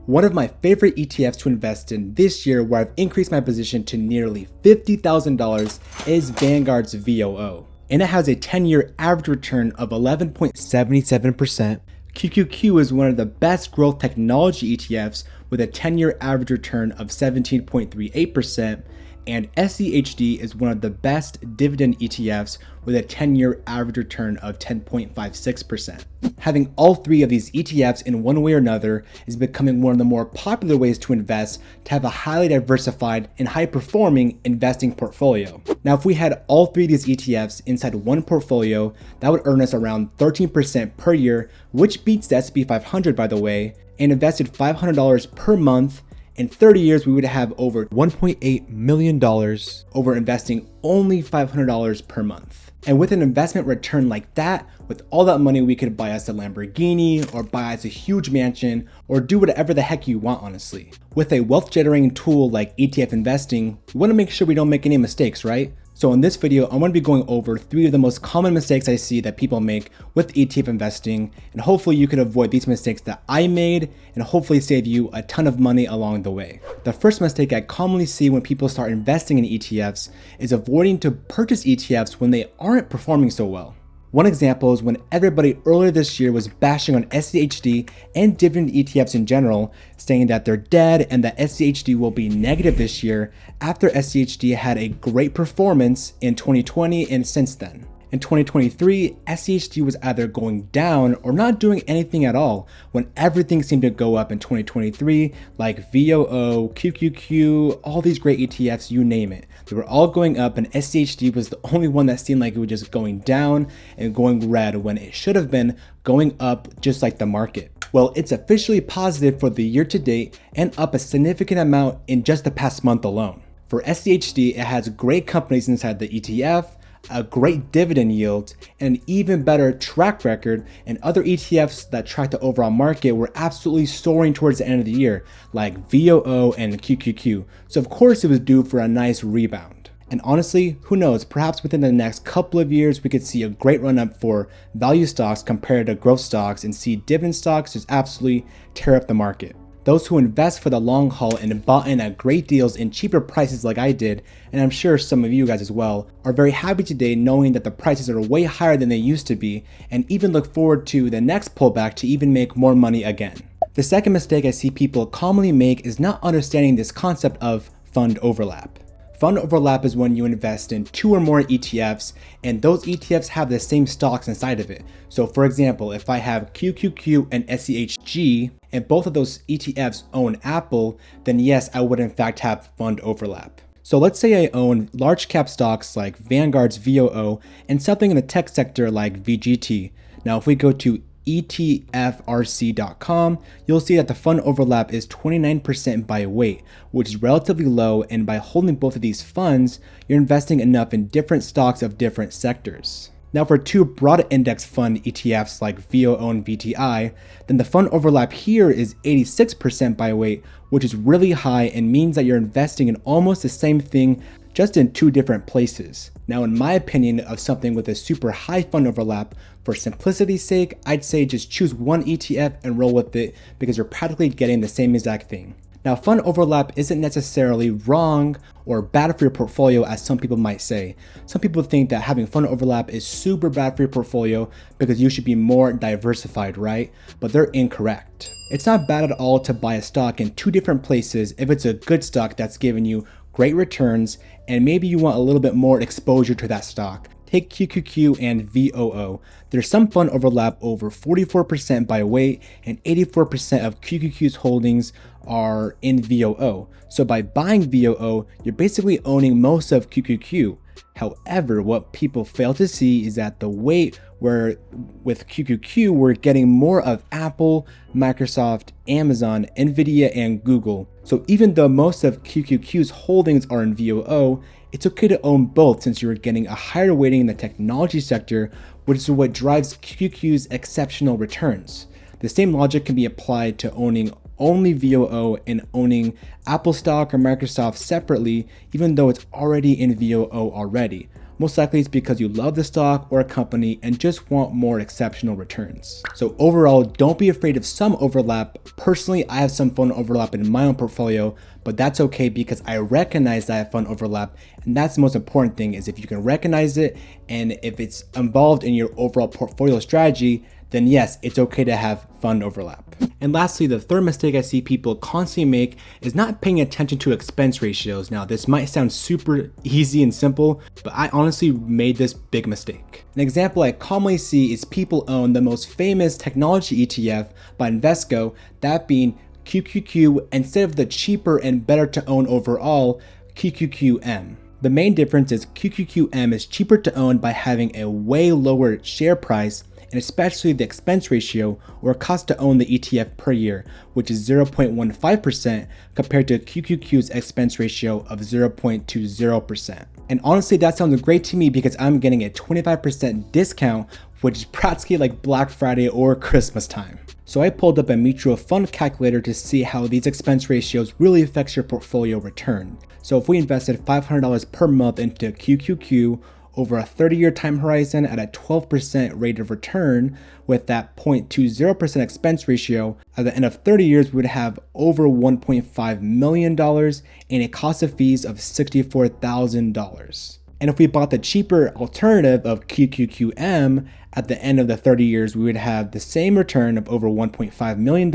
One of my favorite ETFs to invest in this year, where I've increased my position to nearly $50,000, is Vanguard's VOO. And it has a 10-year average return of 11.77%. QQQ is one of the best growth technology ETFs with a 10-year average return of 17.38%. And SCHD is one of the best dividend ETFs with a 10-year average return of 10.56%. Having all three of these ETFs in one way or another is becoming one of the more popular ways to invest to have a highly diversified and high-performing investing portfolio. Now, if we had all three of these ETFs inside one portfolio, that would earn us around 13% per year, which beats the S&P 500, by the way, and invested $500 per month. In 30 years, we would have over $1.8 million over investing only $500 per month. And with an investment return like that, with all that money, we could buy us a Lamborghini or buy us a huge mansion or do whatever the heck you want, honestly. With a wealth generating tool like ETF investing, we want to make sure we don't make any mistakes, right? So in this video, I'm going to be going over 3 of the most common mistakes I see that people make with ETF investing, and hopefully you can avoid these mistakes that I made and hopefully save you a ton of money along the way. The first mistake I commonly see when people start investing in ETFs is avoiding to purchase ETFs when they aren't performing so well. One example is when everybody earlier this year was bashing on SCHD and dividend ETFs in general, saying that they're dead and that SCHD will be negative this year after SCHD had a great performance in 2020 and since then. In 2023, SCHD was either going down or not doing anything at all when everything seemed to go up in 2023, like VOO, QQQ, all these great ETFs, you name it. They were all going up and SCHD was the only one that seemed like it was just going down and going red when it should have been going up just like the market. Well, it's officially positive for the year to date and up a significant amount in just the past month alone. For SCHD, it has great companies inside the ETF, a great dividend yield, and an even better track record, and other ETFs that track the overall market were absolutely soaring towards the end of the year, like VOO and QQQ. So of course it was due for a nice rebound. And honestly, who knows, perhaps within the next couple of years we could see a great run up for value stocks compared to growth stocks and see dividend stocks just absolutely tear up the market. Those who invest for the long haul and bought in at great deals in cheaper prices like I did, and I'm sure some of you guys as well, are very happy today knowing that the prices are way higher than they used to be, and even look forward to the next pullback to even make more money again. The second mistake I see people commonly make is not understanding this concept of fund overlap. Fund overlap is when you invest in 2 or more ETFs and those ETFs have the same stocks inside of it. So for example, if I have QQQ and SCHG and both of those ETFs own Apple, then yes, I would in fact have fund overlap. So let's say I own large cap stocks like Vanguard's VOO and something in the tech sector like VGT. Now if we go to etfs.com, you'll see that the fund overlap is 29% by weight, which is relatively low, and by holding both of these funds, you're investing enough in different stocks of different sectors. Now for 2 broad index fund ETFs like VOO and VTI, then the fund overlap here is 86% by weight, which is really high and means that you're investing in almost the same thing, just in 2 different places. Now in my opinion of something with a super high fund overlap, for simplicity's sake, I'd say just choose one ETF and roll with it because you're practically getting the same exact thing. Now fund overlap isn't necessarily wrong or bad for your portfolio as some people might say. Some people think that having fund overlap is super bad for your portfolio because you should be more diversified, right? But they're incorrect. It's not bad at all to buy a stock in 2 different places if it's a good stock that's giving you great returns and maybe you want a little bit more exposure to that stock. Take QQQ and VOO. There's some fund overlap over 44% by weight and 84% of QQQ's holdings are in VOO. So by buying VOO, you're basically owning most of QQQ. However, what people fail to see is that the weight where with QQQ, we're getting more of Apple, Microsoft, Amazon, Nvidia, and Google. So even though most of QQQ's holdings are in VOO, it's okay to own both since you're getting a higher weighting in the technology sector, which is what drives QQQ's exceptional returns. The same logic can be applied to owning only VOO and owning Apple stock or Microsoft separately, even though it's already in VOO already. Most likely it's because you love the stock or a company and just want more exceptional returns. So overall, don't be afraid of some overlap. Personally, I have some fund overlap in my own portfolio, but that's okay because I recognize that I have fund overlap, and that's the most important thing. Is if you can recognize it and if it's involved in your overall portfolio strategy, then yes, it's okay to have fund overlap. And lastly, the third mistake I see people constantly make is not paying attention to expense ratios. Now, this might sound super easy and simple, but I honestly made this big mistake. An example I commonly see is people own the most famous technology ETF by Invesco, that being QQQ, instead of the cheaper and better to own overall, QQQM. The main difference is QQQM is cheaper to own by having a way lower share price, and especially the expense ratio or cost to own the ETF per year, which is 0.15% compared to QQQ's expense ratio of 0.20%. And honestly, that sounds great to me because I'm getting a 25% discount, which is practically like Black Friday or Christmas time. So I pulled up a mutual fund calculator to see how these expense ratios really affects your portfolio return. So if we invested $500 per month into QQQ over a 30-year time horizon at a 12% rate of return with that 0.20% expense ratio, at the end of 30 years, we would have over $1.5 million and a cost of fees of $64,000. And if we bought the cheaper alternative of QQQM, at the end of the 30 years, we would have the same return of over $1.5 million.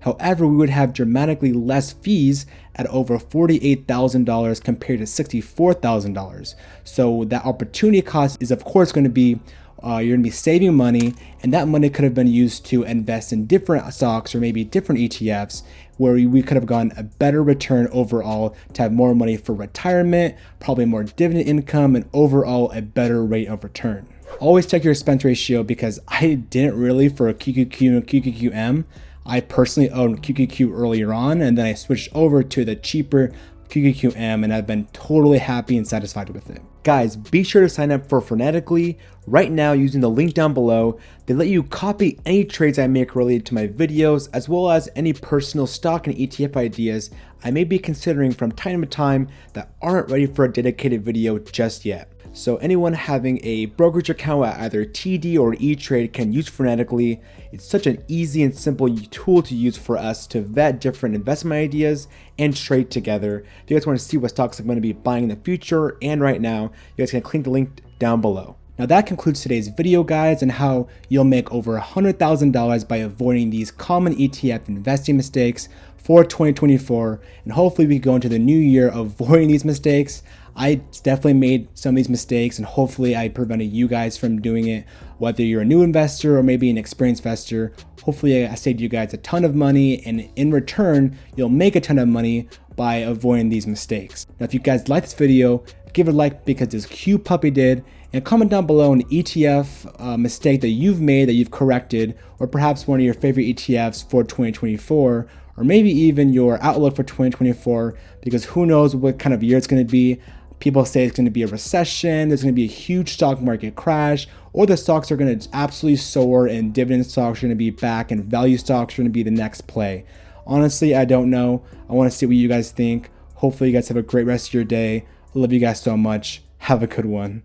However, we would have dramatically less fees at over $48,000 compared to $64,000. So that opportunity cost is of course going to be you're going to be saving money, and that money could have been used to invest in different stocks or maybe different ETFs where we could have gotten a better return overall to have more money for retirement, probably more dividend income, and overall a better rate of return. Always check your expense ratio because I didn't really for QQQ and QQQM. I personally owned QQQ earlier on, and then I switched over to the cheaper QQQM, and I've been totally happy and satisfied with it. Guys, be sure to sign up for Frenetically right now using the link down below. They let you copy any trades I make related to my videos, as well as any personal stock and ETF ideas I may be considering from time to time that aren't ready for a dedicated video just yet. So anyone having a brokerage account at either TD or E-Trade can use Frenetically. It's such an easy and simple tool to use for us to vet different investment ideas and trade together. If you guys want to see what stocks I'm going to be buying in the future and right now, you guys can click the link down below. Now that concludes today's video, guys, and how you'll make over $100,000 by avoiding these common ETF investing mistakes for 2024. And hopefully we can go into the new year avoiding these mistakes. I definitely made some of these mistakes, and hopefully I prevented you guys from doing it, whether you're a new investor or maybe an experienced investor. Hopefully I saved you guys a ton of money, and in return, you'll make a ton of money by avoiding these mistakes. Now, if you guys like this video, give it a like because this Q puppy did, and comment down below an ETF mistake that you've made that you've corrected, or perhaps one of your favorite ETFs for 2024, or maybe even your outlook for 2024, because who knows what kind of year it's going to be. People say it's going to be a recession, there's going to be a huge stock market crash, or the stocks are going to absolutely soar and dividend stocks are going to be back and value stocks are going to be the next play. Honestly, I don't know. I want to see what you guys think. Hopefully you guys have a great rest of your day. I love you guys so much. Have a good one.